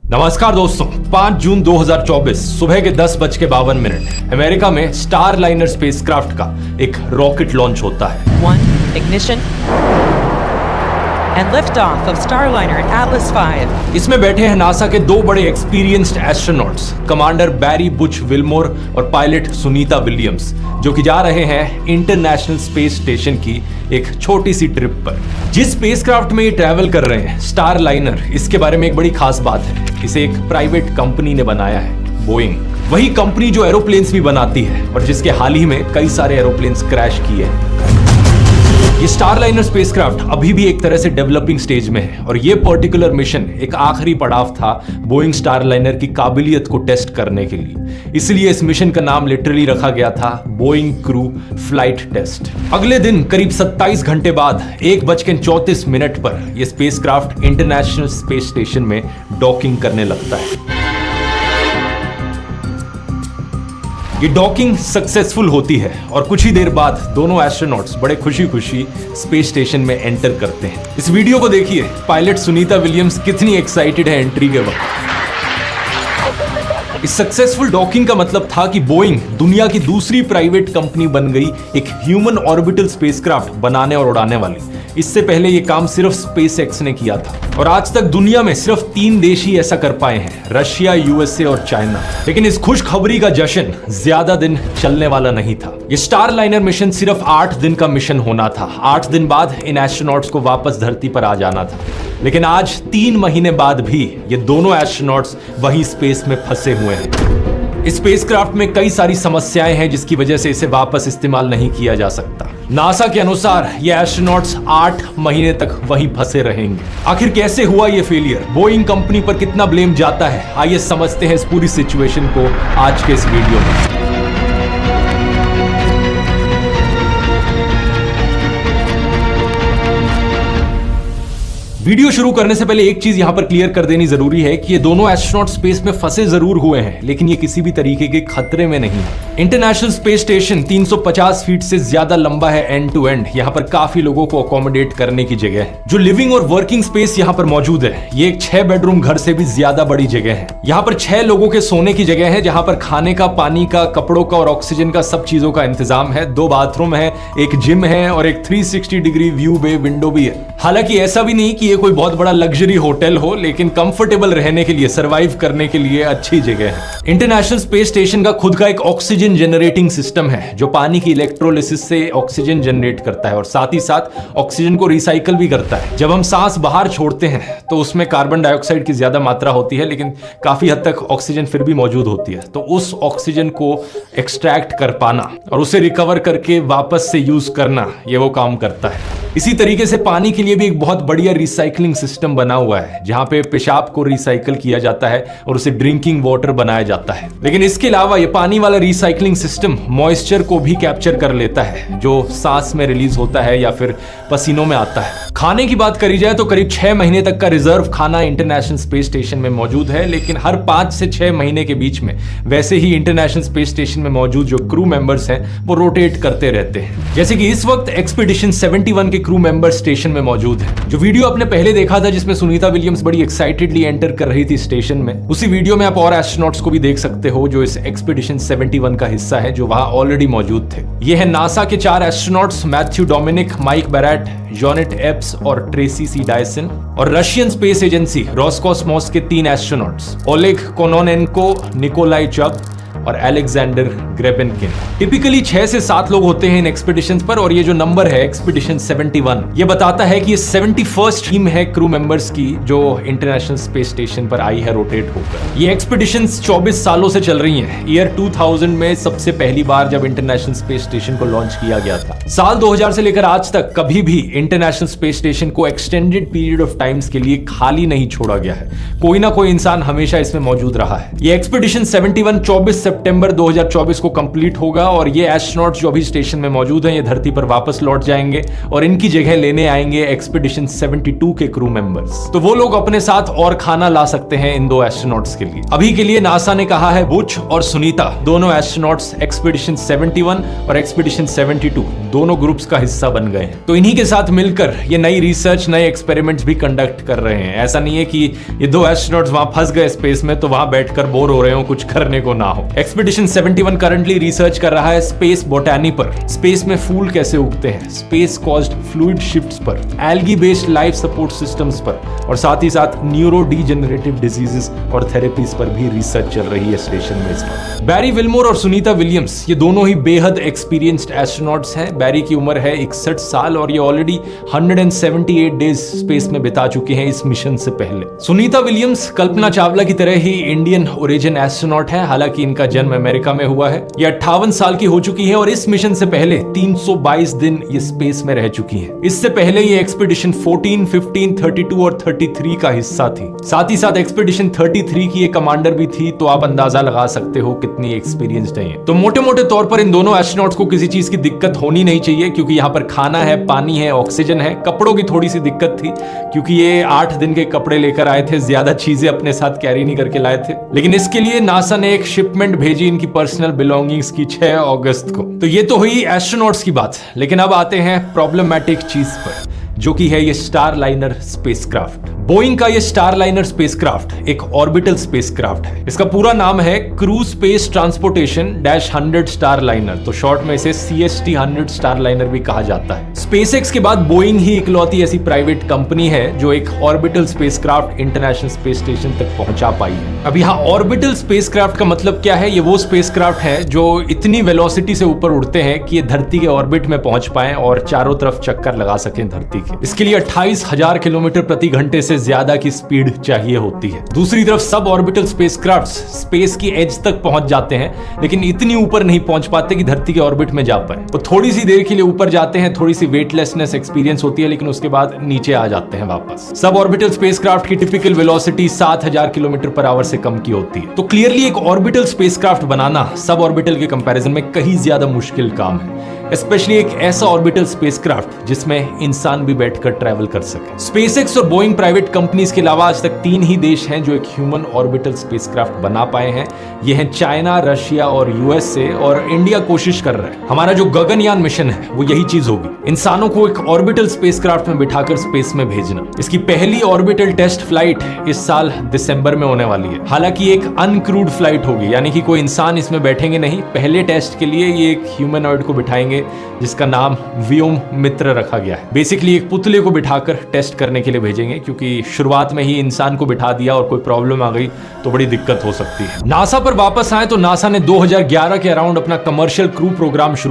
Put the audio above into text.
नमस्कार दोस्तों, 5 जून 2024 सुबह के 10:52 अमेरिका में स्टार लाइनर स्पेसक्राफ्ट का एक रॉकेट लॉन्च होता है। 1 ignition and liftoff of Starliner and Atlas V। इसमें बैठे हैं नासा के दो बड़े एक्सपीरियंस्ड एस्ट्रोनॉट्स, कमांडर बैरी बुच विल्मोर और पायलट सुनीता विलियम्स, जो कि जा रहे हैं इंटरनेशनल स्पेस स्टेशन की एक छोटी सी ट्रिप पर। जिस स्पेसक्राफ्ट में ये ट्रैवल कर रहे हैं, स्टार लाइनर, इसके बारे में एक बड़ी खास बात है। इसे एक प्राइवेट कंपनी ने बनाया है, बोइंग। वही कंपनी जो एरोप्लेन्स भी बनाती है और जिसके हाल ही में कई सारे एरोप्लेन्स क्रैश किए हैं। ये स्टार लाइनर स्पेसक्राफ्ट अभी भी एक तरह से डेवलपिंग स्टेज में है और ये पर्टिकुलर मिशन एक आखिरी पड़ाव था बोइंग स्टार लाइनर की काबिलियत को टेस्ट करने के लिए। इसलिए इस मिशन का नाम लिटरली रखा गया था बोइंग क्रू फ्लाइट टेस्ट। अगले दिन करीब 27 घंटे बाद 1:34 पर यह स्पेसक्राफ्ट इंटरनेशनल स्पेस स्टेशन में डॉकिंग करने लगता है। ये डॉकिंग सक्सेसफुल होती है और कुछ ही देर बाद दोनों एस्ट्रोनॉट्स बड़े खुशी खुशी स्पेस स्टेशन में एंटर करते हैं। इस वीडियो को देखिए, पायलट सुनीता विलियम्स कितनी एक्साइटेड है एंट्री के वक्त। इस सक्सेसफुल डॉकिंग का मतलब था कि बोइंग दुनिया की दूसरी प्राइवेट कंपनी बन गई, एक ह्यूमन ऑर्बिटल स्पेसक्राफ्ट बनाने और उड़ाने वाली। इससे पहले यह काम सिर्फ स्पेसएक्स ने किया था और आज तक दुनिया में सिर्फ 3 देश ही ऐसा कर पाए हैं, रशिया, यूएसए और चाइना। लेकिन इस खुशखबरी का जश्न ज्यादा दिन चलने वाला नहीं था। ये स्टार लाइनर मिशन सिर्फ 8 दिन का मिशन होना था। 8 दिन बाद इन एस्ट्रोनॉट्स को वापस धरती पर आ जाना था। लेकिन आज 3 महीने बाद भी ये दोनों एस्ट्रोनॉट्स वही स्पेस में फंसे हुए हैं। इस स्पेसक्राफ्ट में कई सारी समस्याएं हैं जिसकी वजह से इसे वापस इस्तेमाल नहीं किया जा सकता। नासा के अनुसार ये एस्ट्रोनॉट्स 8 महीने तक वहीं फंसे रहेंगे। आखिर कैसे हुआ ये फेलियर? बोइंग कंपनी पर कितना ब्लेम जाता है? आइए समझते हैं इस पूरी सिचुएशन को आज के इस वीडियो में। वीडियो शुरू करने से पहले एक चीज यहां पर क्लियर कर देनी जरूरी है कि ये दोनों एस्ट्रोनॉट स्पेस में फंसे जरूर हुए हैं, लेकिन ये किसी भी तरीके के खतरे में नहीं है। इंटरनेशनल स्पेस स्टेशन 350 फीट से ज्यादा लंबा है एंड टू एंड। यहाँ पर काफी लोगों को अकोमोडेट करने की जगह है। जो लिविंग और वर्किंग स्पेस यहाँ पर मौजूद है, ये एक 6 बेडरूम घर से भी ज्यादा बड़ी जगह है। यहाँ पर 6 लोगों के सोने की जगह है, जहाँ पर खाने का, पानी का, कपड़ों का और ऑक्सीजन का सब चीजों का इंतजाम है। 2 बाथरूम है, एक जिम है और एक 360 डिग्री व्यू बे विंडो भी है। हालांकि ऐसा भी नहीं कि ये कोई बहुत बड़ा लग्जरी होटल हो, लेकिन कंफर्टेबल रहने के लिए, सरवाइव करने के लिए अच्छी जगह है। इंटरनेशनल स्पेस स्टेशन का खुद का एक ऑक्सीजन जनरेटिंग सिस्टम है जो पानी की इलेक्ट्रोलिसिस से ऑक्सीजन जनरेट करता है और साथ ही साथ ऑक्सीजन को रिसाइकल भी करता है। जब हम सांस बाहर छोड़ते हैं तो उसमें कार्बन डाइऑक्साइड की ज्यादा मात्रा होती है, लेकिन काफी हद तक ऑक्सीजन फिर भी मौजूद होती है। तो उस ऑक्सीजन को एक्सट्रैक्ट कर पाना और उसे रिकवर करके वापस से यूज करना, ये वो काम करता है। इसी तरीके से पानी के लिए भी एक बहुत बढ़िया रिसाइकलिंग सिस्टम बना हुआ है, जहां पे पेशाब को रिसाइकल किया जाता है और उसे ड्रिंकिंग वाटर बनाया जाता है। लेकिन इसके अलावा ये पानी वाला रिसाइकलिंग सिस्टम मॉइस्चर को भी कैप्चर कर लेता है, जो सांस में रिलीज होता है या फिर पसीनों में आता है। खाने की बात करी जाए तो करीब 6 महीने तक का रिजर्व खाना इंटरनेशनल स्पेस स्टेशन में मौजूद है, लेकिन हर 5 से 6 महीने के बीच में वैसे ही इंटरनेशनल स्पेस स्टेशन में मौजूद जो क्रू मेंबर्स हैं वो रोटेट करते रहते हैं। जैसे कि इस वक्त एक्सपीडिशन 71 के क्रू मेंबर स्टेशन में मौजूद है। जो वीडियो आपने पहले देखा था जिसमें सुनीता विलियम्स बड़ी एक्साइटेडली एंटर कर रही थी स्टेशन में, उसी वीडियो में आप और एस्ट्रोनॉट्स को भी देख सकते हो जो इस एक्सपीडिशन 71 का हिस्सा है, जो वहां ऑलरेडी मौजूद थे। ये है नासा के 4 astronauts, Matthew Dominick, Mike Barratt, Jeanette Epps और ट्रेसी सी डायसन, और रशियन स्पेस एजेंसी रोस्कोसमोस के 3 astronauts, Oleg Kononenko, Nikolai Chub और अलेक्जेंडर ग्रेबेनकिन। टिपिकली 6 से 7 लोग होते हैं इन एक्सपीडिशंस पर, और ये जो नंबर है एक्सपीडिशन 71, ये बताता है कि ये 71st टीम है क्रू मेंबर्स की जो इंटरनेशनल स्पेस स्टेशन पर आई है रोटेट होकर। ये एक्सपीडिशंस 24 सालों से चल रही हैं। ईयर 2000 में सबसे पहली बार जब इंटरनेशनल स्पेस स्टेशन को लॉन्च किया गया था। साल 2000 से लेकर आज तक कभी भी इंटरनेशनल स्पेस स्टेशन को एक्सटेंडेड पीरियड ऑफ टाइम्स के लिए खाली नहीं छोड़ा गया है। कोई ना कोई इंसान हमेशा इसमें मौजूद रहा है। ये एक्सपीडिशन 71 24 सितंबर 2024 को कंप्लीट होगा और ये एस्ट्रोनॉट्स जो अभी स्टेशन में मौजूद हैं ये धरती पर वापस लौट जाएंगे और इनकी जगह लेने आएंगे एक्सपीडिशन 72 के क्रू मेंबर्स। तो वो लोग अपने साथ और खाना ला सकते हैं इन दो एस्ट्रोनॉट्स के लिए। अभी के लिए नासा ने कहा है बुच और सुनीता दोनों एस्ट्रोनॉट्स एक्सपीडिशन 71 और एक्सपीडिशन 72 दोनों ग्रुप्स का हिस्सा बन गए हैं। तो इन्हीं के साथ मिलकर ये नई रिसर्च, नए एक्सपेरिमेंट्स भी कंडक्ट कर रहे हैं। ऐसा नहीं है कि ये दो एस्ट्रोनॉट्स वहां फंस गए स्पेस में तो वहां बैठकर बोर हो रहे हो, कुछ करने को ना हो। एक्सपीडिशन 71 करंटली रिसर्च कर रहा है स्पेस बोटैनी पर, स्पेस में फूल कैसे उगते हैं, स्पेस कॉज्ड फ्लूइड शिफ्ट्स पर, algae based life support systems पर और साथ ही साथ न्यूरो डीजेनरेटिव डिजीजेस और थेरेपीज पर भी रिसर्च चल रही है स्टेशन में इस वक्त। बैरी विल्मोर और सुनीता विलियम्स ये दोनों ही बेहद एक्सपीरियंस्ड एस्ट्रोनॉट्स हैं। बैरी की उम्र है 61 साल और ये ऑलरेडी 178 डेज स्पेस में बिता चुके हैं इस मिशन से पहले। सुनीता विलियम्स कल्पना चावला की तरह ही इंडियन ओरिजिन एस्ट्रोनॉट है, हालांकि इनका जन्म अमेरिका में हुआ है। ये 58 साल की हो चुकी है और इस मिशन से पहले 322 दिन ये स्पेस में रह चुकी हैं। इससे पहले ये एक्सपीडिशन 14, 15, 32 और 33 का हिस्सा थी। साथ ही साथ एक्सपीडिशन 33 की ये कमांडर भी थी, तो आप अंदाजा लगा सकते हो कितनी एक्सपीरियंस्ड है ये। तो मोटे मोटे तौर पर इन दोनों एस्ट्रोनॉट्स को किसी चीज की दिक्कत होनी नहीं चाहिए, क्योंकि यहाँ पर खाना है, पानी है, ऑक्सीजन है। कपड़ों की थोड़ी सी दिक्कत थी क्योंकि ये 8 दिन के कपड़े लेकर आए थे, ज्यादा चीजें अपने साथ कैरी नहीं करके लाए थे। लेकिन इसके लिए नासा ने एक शिपमेंट भेजी इनकी पर्सनल बिलोंगिंग्स की 6 अगस्त को। तो ये तो हुई एस्ट्रोनॉट्स की बात, लेकिन अब आते हैं प्रॉब्लमैटिक चीज पर, जो कि है ये स्टारलाइनर स्पेसक्राफ्ट। बोइंग का ये स्टारलाइनर स्पेसक्राफ्ट एक ऑर्बिटल स्पेसक्राफ्ट है। इसका पूरा नाम है क्रू स्पेस ट्रांसपोर्टेशन -100 स्टारलाइनर, तो शॉर्ट में इसे CST 100 स्टारलाइनर भी कहा जाता है। स्पेसएक्स के बाद बोइंग ही इकलौती ऐसी प्राइवेट कंपनी है जो एक orbital spacecraft international space station तक पहुंचा पाई है। अब यहाँ ऑर्बिटल स्पेसक्राफ्ट का मतलब क्या है? ये वो स्पेसक्राफ्ट है जो इतनी वेलोसिटी से ऊपर उड़ते हैं कि ये धरती के ऑर्बिट में पहुंच पाए और चारों तरफ चक्कर लगा सकें धरती के। इसके लिए 28,000 किलोमीटर प्रति घंटे से ज्यादा की स्पीड चाहिए होती है। दूसरी तरफ सब ऑर्बिटल स्पेसक्राफ्ट्स स्पेस की एज तक पहुंच जाते हैं, लेकिन इतनी ऊपर नहीं पहुंच पाते कि धरती के ऑर्बिट में जा पाए। वो थोड़ी सी देर के लिए ऊपर जाते हैं, थोड़ी सी वेटलेसनेस एक्सपीरियंस होती है, लेकिन उसके बाद नीचे आ जाते हैं वापस। सब ऑर्बिटल स्पेसक्राफ्ट की typical velocity 7,000 kilometre per hour से कम की होती है। तो क्लियरली एक ऑर्बिटल स्पेसक्राफ्ट बनाना सब ऑर्बिटल के कंपैरिजन में कहीं ज्यादा मुश्किल काम है, स्पेशली एक ऐसा ऑर्बिटल स्पेसक्राफ्ट जिसमें इंसान भी बैठकर ट्रैवल कर सके। स्पेसएक्स और बोइंग प्राइवेट कंपनीज के अलावा आज तक 3 ही देश हैं जो एक ह्यूमन ऑर्बिटल स्पेसक्राफ्ट बना पाए हैं। ये हैं चाइना, रशिया और USA, और इंडिया कोशिश कर रहा है। हमारा जो गगनयान मिशन है वो यही चीज होगी, इंसानों को एक ऑर्बिटल स्पेसक्राफ्ट में बिठाकर स्पेस में भेजना। इसकी पहली ऑर्बिटल टेस्ट फ्लाइट इस साल दिसंबर में होने वाली है। हालांकि एक अनक्रूड फ्लाइट होगी, यानी कि कोई इंसान इसमें बैठेंगे नहीं। पहले टेस्ट के लिए ये एक ह्यूमनॉइड को बिठाएंगे जिसका नाम व्योम मित्र रखा गया है। बेसिकली एक पुतले को बिठाकर टेस्ट करने के लिए भेजेंगे, क्योंकि शुरुआत में ही इंसान को बिठा दिया और कोई प्रॉब्लम आ गई तो बड़ी दिक्कत हो सकती है। नासा पर वापस आए तो नासा ने 2011 के अराउंड अपना कमर्शियल क्रू प्रोग्राम शुरू